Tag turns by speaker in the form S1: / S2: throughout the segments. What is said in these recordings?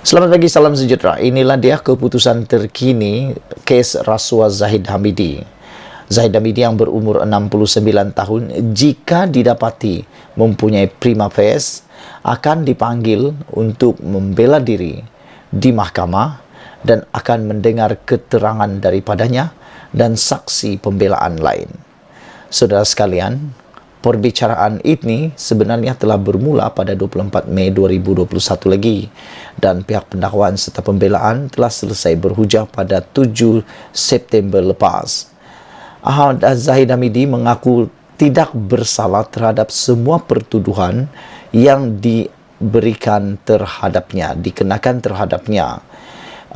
S1: Selamat pagi, salam sejahtera. Inilah dia keputusan terkini kes rasuah Zahid Hamidi. Zahid Hamidi yang berumur 69 tahun, jika didapati mempunyai prima facie, akan dipanggil untuk membela diri di mahkamah dan akan mendengar keterangan daripadanya dan saksi pembelaan lain. Saudara sekalian, perbicaraan ini sebenarnya telah bermula pada 24 Mei 2021 lagi dan pihak pendakwaan serta pembelaan telah selesai berhujah pada 7 September lepas. Ahmad Zahid Hamidi mengaku tidak bersalah terhadap semua pertuduhan yang diberikan terhadapnya, dikenakan terhadapnya.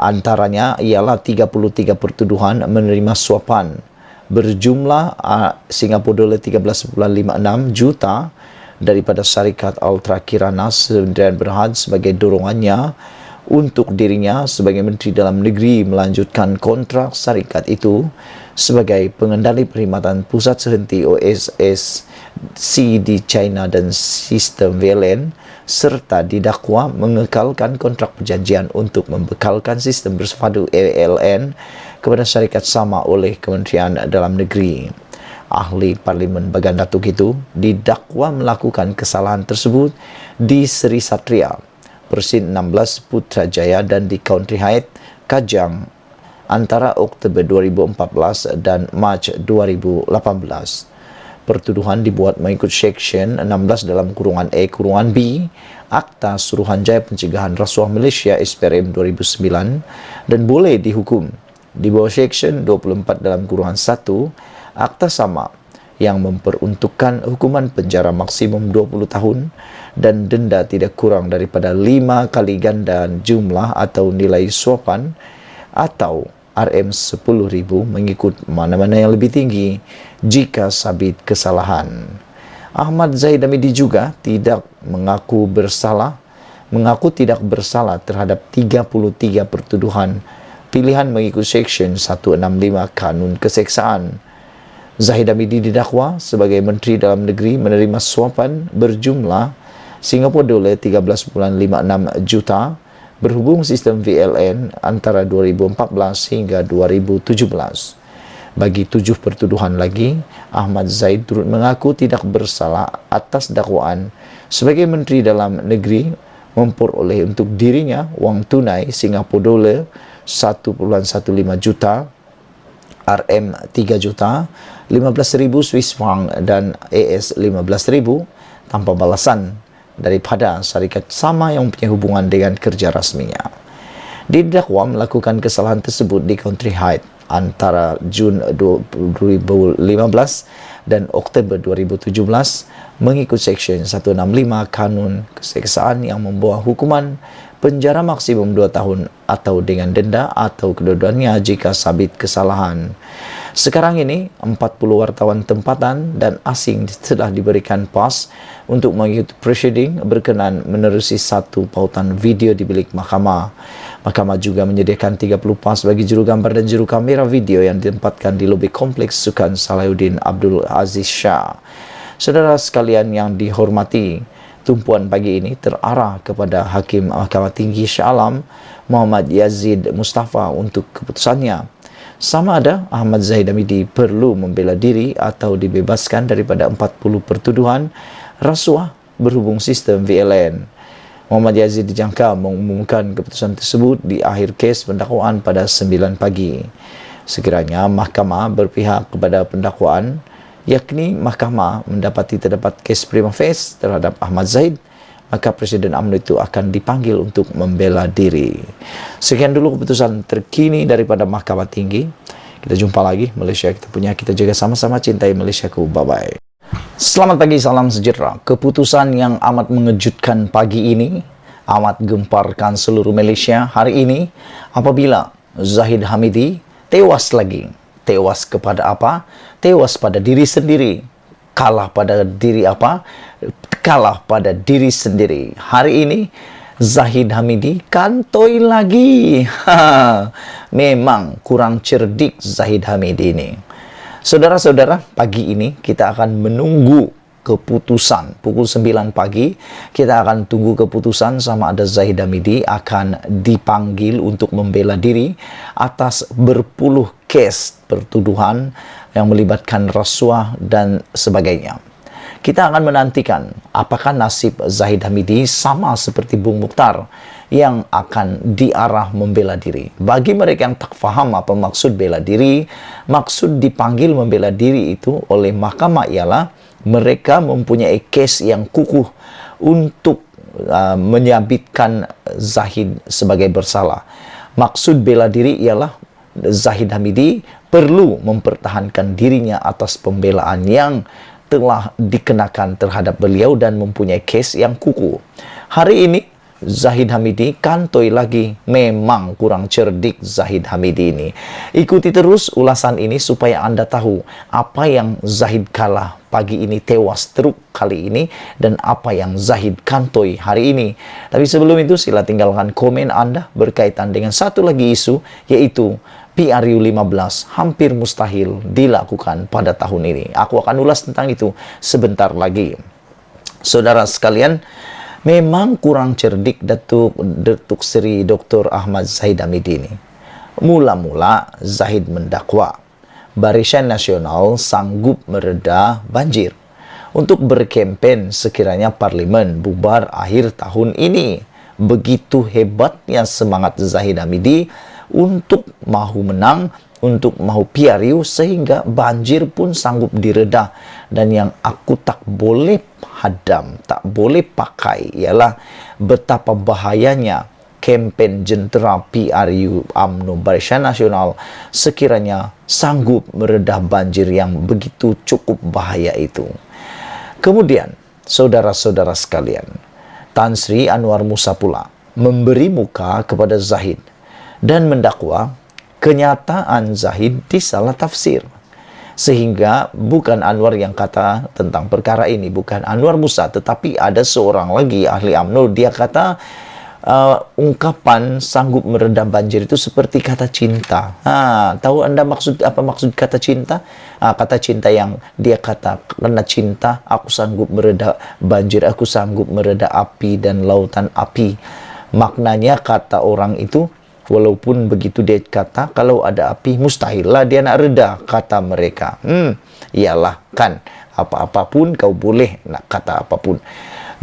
S1: Antaranya ialah 33 pertuduhan menerima suapan berjumlah Singapura dolar 13.56 juta daripada syarikat Ultra Kirana Sdn Bhd sebagai dorongannya untuk dirinya sebagai Menteri Dalam Negeri melanjutkan kontrak syarikat itu sebagai pengendali perkhidmatan pusat sehenti OSSC di China dan sistem VLN, serta didakwa mengekalkan kontrak perjanjian untuk membekalkan sistem bersepadu ALN kepada syarikat sama oleh Kementerian Dalam Negeri. Ahli Parlimen Bagan Datuk itu didakwa melakukan kesalahan tersebut di Seri Satria, Persin 16 Putrajaya dan di Country Heights, Kajang antara Oktober 2014 dan Mac 2018. Pertuduhan dibuat mengikut Seksyen 16 dalam kurungan E kurungan B Akta Suruhanjaya Pencegahan Rasuah Malaysia SPRM 2009 dan boleh dihukum di bawah Seksyen 24 dalam kurungan 1 Akta Sama yang memperuntukkan hukuman penjara maksimum 20 tahun dan denda tidak kurang daripada 5 kali ganda jumlah atau nilai suapan atau RM10,000 mengikut mana-mana yang lebih tinggi jika sabit kesalahan. Ahmad Zahid Hamidi juga mengaku tidak bersalah terhadap 33 pertuduhan pilihan mengikut Seksyen 165 Kanun Keseksaan. Zahid Hamidi didakwa sebagai Menteri Dalam Negeri menerima suapan berjumlah Singapura dolar 13.56 juta berhubung sistem VLN antara 2014 hingga 2017. Bagi 7 pertuduhan lagi, Ahmad Zahid turut mengaku tidak bersalah atas dakwaan sebagai Menteri Dalam Negeri memperoleh untuk dirinya wang tunai Singapura dolar 1.15 juta, RM 3 juta, 15,000 Swiss franc dan AS 15,000 tanpa balasan daripada syarikat sama yang mempunyai hubungan dengan kerja rasminya. Didakwa melakukan kesalahan tersebut di Country Heights antara Jun 2015 dan Oktober 2017 mengikut Seksyen 165 Kanun Keseksaan yang membawa hukuman penjara maksimum 2 tahun atau dengan denda atau kedua-duanya jika sabit kesalahan. Sekarang ini 40 wartawan tempatan dan asing telah diberikan pas untuk mengikuti prosiding berkenan menerusi satu pautan video di bilik mahkamah. Mahkamah juga menyediakan 30 pas bagi juru gambar dan juru kamera video yang ditempatkan di lobi kompleks Sukan Salahuddin Abdul Aziz Shah. Saudara sekalian yang dihormati, tumpuan pagi ini terarah kepada Hakim Mahkamah Tinggi Shah Alam Muhammad Yazid Mustafa untuk keputusannya. Sama ada Ahmad Zahid Hamidi perlu membela diri atau dibebaskan daripada 40 pertuduhan rasuah berhubung sistem VLN. Muhammad Yazid dijangka mengumumkan keputusan tersebut di akhir kes pendakwaan pada 9 pagi. Sekiranya mahkamah berpihak kepada pendakwaan, yakni mahkamah mendapati terdapat kes prima facie terhadap Ahmad Zahid, maka Presiden UMNO itu akan dipanggil untuk membela diri. Sekian dulu keputusan terkini daripada Mahkamah Tinggi. Kita jumpa lagi. Malaysia kita punya, kita jaga sama-sama, cintai Malaysiaku. Bye-bye. Selamat pagi, salam sejahtera. Keputusan yang amat mengejutkan pagi ini, amat gemparkan seluruh Malaysia hari ini apabila Zahid Hamidi tewas lagi. Tewas kepada apa? Tewas pada diri sendiri. Kalah pada diri apa? Kalah pada diri sendiri. Hari ini Zahid Hamidi kantoi lagi. Memang kurang cerdik Zahid Hamidi ini. Saudara-saudara, pagi ini kita akan menunggu keputusan. Pukul 9 pagi kita akan tunggu keputusan sama ada Zahid Hamidi akan dipanggil untuk membela diri atas berpuluh kes pertuduhan yang melibatkan rasuah dan sebagainya. Kita akan menantikan apakah nasib Zahid Hamidi sama seperti Bung Mukhtar yang akan diarah membela diri. Bagi mereka yang tak faham apa maksud bela diri, maksud dipanggil membela diri itu oleh mahkamah ialah mereka mempunyai kes yang kukuh untuk menyabitkan Zahid sebagai bersalah. Maksud bela diri ialah Zahid Hamidi perlu mempertahankan dirinya atas pembelaan yang telah dikenakan terhadap beliau dan mempunyai kes yang kukuh. Hari ini Zahid Hamidi kantoi lagi. Memang kurang cerdik Zahid Hamidi ini. Ikuti terus ulasan ini supaya Anda tahu apa yang Zahid kalah pagi ini, tewas teruk kali ini, dan apa yang Zahid kantoi hari ini. Tapi sebelum itu sila tinggalkan komen Anda berkaitan dengan satu lagi isu, yaitu PRU 15 hampir mustahil dilakukan pada tahun ini. Aku akan ulas tentang itu sebentar lagi. Saudara sekalian, memang kurang cerdik Datuk Seri Dr. Ahmad Zahid Hamidi ini. Mula-mula Zahid mendakwa Barisan Nasional sanggup mereda banjir untuk berkempen sekiranya parlimen bubar akhir tahun ini. Begitu hebatnya semangat Zahid Hamidi untuk mahu menang, untuk mahu PRU, sehingga banjir pun sanggup direda. Dan yang aku tak boleh hadam, tak boleh pakai ialah betapa bahayanya kempen jentera PRU UMNO Barisan Nasional sekiranya sanggup meredah banjir yang begitu cukup bahaya itu. Kemudian, saudara-saudara sekalian, Tan Sri Anwar Musa pula memberi muka kepada Zahid dan mendakwa kenyataan Zahid disalah tafsir. Sehingga bukan Anwar yang kata tentang perkara ini, bukan Anwar Musa, tetapi ada seorang lagi ahli UMNO. Dia kata ungkapan sanggup meredam banjir itu seperti kata cinta. Tahu Anda apa maksud kata cinta? Kata cinta yang dia kata, karena cinta aku sanggup mereda banjir, aku sanggup mereda api dan lautan api. Maknanya kata orang itu, walaupun begitu dia kata, kalau ada api mustahillah dia nak reda, kata mereka. Iyalah kan, apa-apapun kau boleh nak kata apapun.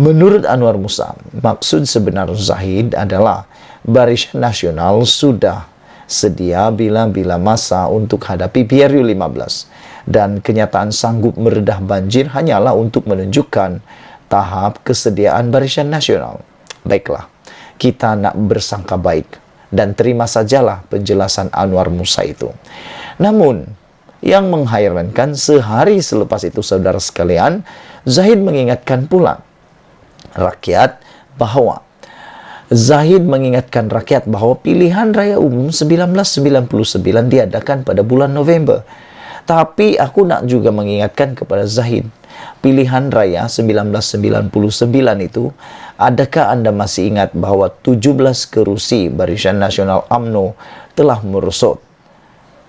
S1: Menurut Anwar Musa, maksud sebenar Zahid adalah Barisan Nasional sudah sedia bila-bila masa untuk hadapi PRU 15. Dan kenyataan sanggup meredah banjir hanyalah untuk menunjukkan tahap kesediaan Barisan Nasional. Baiklah, kita nak bersangka baik dan terima sajalah penjelasan Anwar Musa itu. Namun, yang menghairankan sehari selepas itu, saudara sekalian, Zahid mengingatkan pula rakyat bahwa pilihan raya umum 1999 diadakan pada bulan November. Tapi aku nak juga mengingatkan kepada Zahid, pilihan raya 1999 itu, adakah Anda masih ingat bahwa 17 kerusi Barisan Nasional UMNO telah merosot?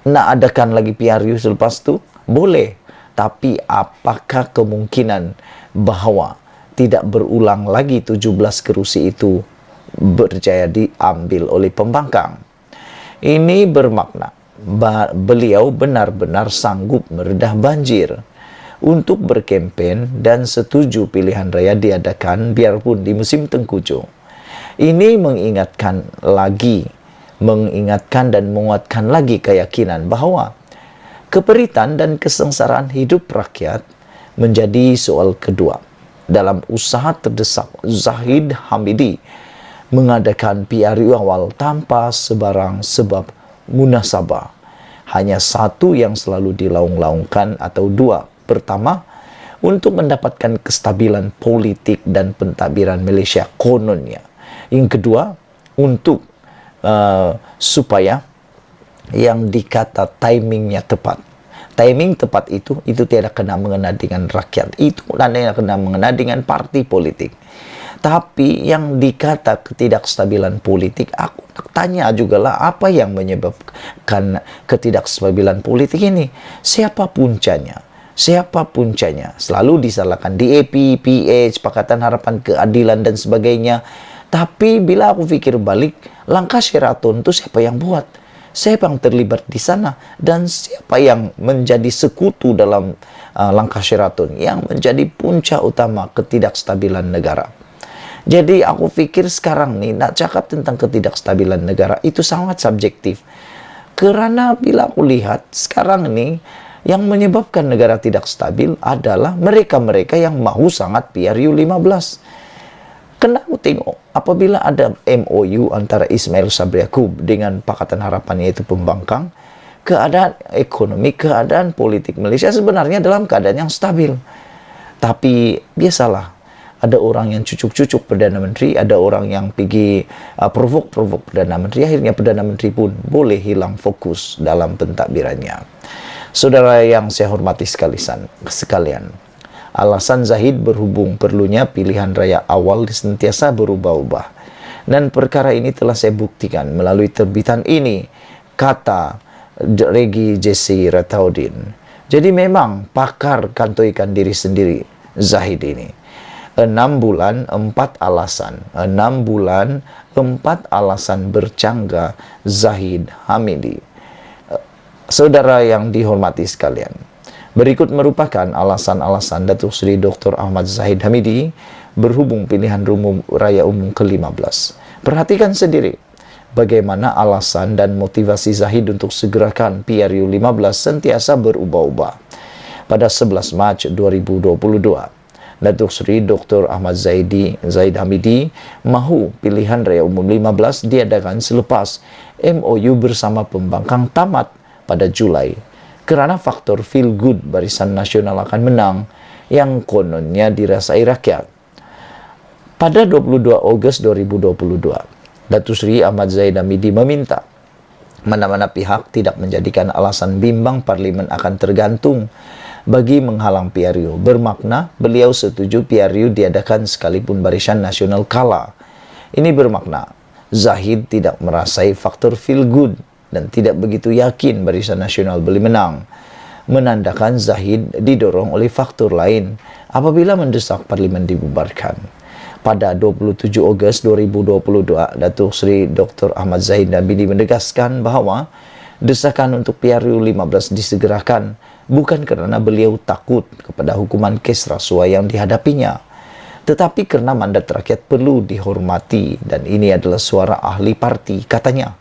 S1: Nak adakan lagi PRU selepas itu? Boleh. Tapi apakah kemungkinan bahwa tidak berulang lagi 17 kerusi itu berjaya diambil oleh pembangkang? Ini bermakna beliau benar-benar sanggup meredah banjir untuk berkempen dan setuju pilihan raya diadakan biarpun di musim tengkujuh. Ini mengingatkan dan menguatkan lagi keyakinan bahwa keperitan dan kesengsaraan hidup rakyat menjadi soal kedua dalam usaha terdesak Zahid Hamidi mengadakan PRU awal tanpa sebarang sebab munasabah. Hanya satu yang selalu dilaung-laungkan atau dua. Pertama, untuk mendapatkan kestabilan politik dan pentadbiran Malaysia kononnya. Yang kedua, untuk supaya yang dikata timingnya tepat. Timing tepat itu tidak kena mengena dengan rakyat. Itu tidak kena mengena dengan parti politik. Tapi yang dikata ketidakstabilan politik, aku tanya juga lah, apa yang menyebabkan ketidakstabilan politik ini? Siapa puncanya? Siapa puncanya? Selalu disalahkan DAP, PH, Pakatan Harapan Keadilan dan sebagainya. Tapi bila aku pikir balik, langkah Sheraton itu siapa yang buat? Siapa yang terlibat di sana? Dan siapa yang menjadi sekutu dalam langkah Sheraton yang menjadi punca utama ketidakstabilan negara? Jadi aku pikir sekarang nih, nak cakap tentang ketidakstabilan negara itu sangat subjektif. Karena bila aku lihat sekarang ini, yang menyebabkan negara tidak stabil adalah mereka-mereka yang mau sangat PRU 15. Kena aku tengok, apabila ada MOU antara Ismail Sabri Yaakob dengan Pakatan Harapan yaitu pembangkang, keadaan ekonomi, keadaan politik Malaysia sebenarnya dalam keadaan yang stabil. Tapi biasalah, ada orang yang cucuk-cucuk Perdana Menteri, ada orang yang pergi provok-provok Perdana Menteri, akhirnya Perdana Menteri pun boleh hilang fokus dalam pentadbirannya. Saudara yang saya hormati sekalian, alasan Zahid berhubung perlunya pilihan raya awal sentiasa berubah-ubah. Dan perkara ini telah saya buktikan melalui terbitan ini, kata Regi Jesse Rataudin. Jadi memang pakar kantoikan diri sendiri, Zahid ini. 6 bulan, 4 alasan. 6 bulan, 4 alasan bercangga Zahid Hamidi. Saudara yang dihormati sekalian, berikut merupakan alasan-alasan Datuk Seri Dr. Ahmad Zahid Hamidi berhubung pilihan raya umum ke-15. Perhatikan sendiri bagaimana alasan dan motivasi Zahid untuk segerakan PRU 15 sentiasa berubah-ubah. Pada 11 Mac 2022, Datuk Seri Dr. Ahmad Zahid Hamidi mahu pilihan raya umum 15 diadakan selepas MOU bersama pembangkang tamat pada Julai, kerana faktor feel good Barisan Nasional akan menang yang kononnya dirasai rakyat. Pada 22 Ogos 2022, Datuk Seri Ahmad Zahid Hamidi meminta mana-mana pihak tidak menjadikan alasan bimbang Parlimen akan tergantung bagi menghalang PRU. Bermakna beliau setuju PRU diadakan sekalipun Barisan Nasional kalah. Ini bermakna Zahid tidak merasai faktor feel good dan tidak begitu yakin Barisan Nasional boleh menang, menandakan Zahid didorong oleh faktor lain apabila mendesak Parlimen dibubarkan. Pada 27 Ogos 2022, Datuk Seri Dr. Ahmad Zahid Hamidi menegaskan bahawa desakan untuk PRU 15 disegerakan bukan kerana beliau takut kepada hukuman kes rasuah yang dihadapinya, tetapi kerana mandat rakyat perlu dihormati dan ini adalah suara ahli parti, katanya.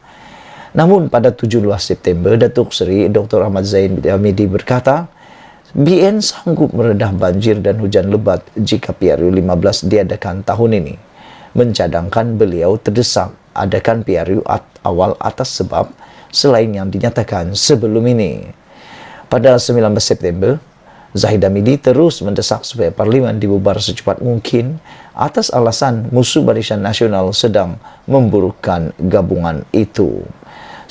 S1: Namun pada 17 September, Datuk Seri Dr. Ahmad Zahid Hamidi berkata, BN sanggup meredah banjir dan hujan lebat jika PRU 15 diadakan tahun ini. Mencadangkan beliau terdesak adakan PRU awal atas sebab selain yang dinyatakan sebelum ini. Pada 19 September, Zahid Hamidi terus mendesak supaya Parlimen dibubar secepat mungkin atas alasan musuh Barisan Nasional sedang memburukkan gabungan itu.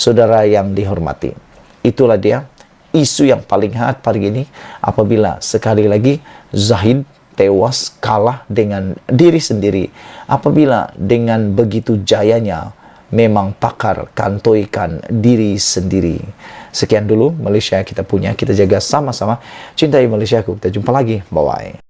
S1: Saudara yang dihormati, itulah dia isu yang paling hangat pagi ini apabila sekali lagi Zahid tewas kalah dengan diri sendiri apabila dengan begitu jayanya memang pakar kantoikan diri sendiri. Sekian dulu Malaysia kita punya, kita jaga sama-sama, cintai Malaysia. Kita jumpa lagi, bye-bye.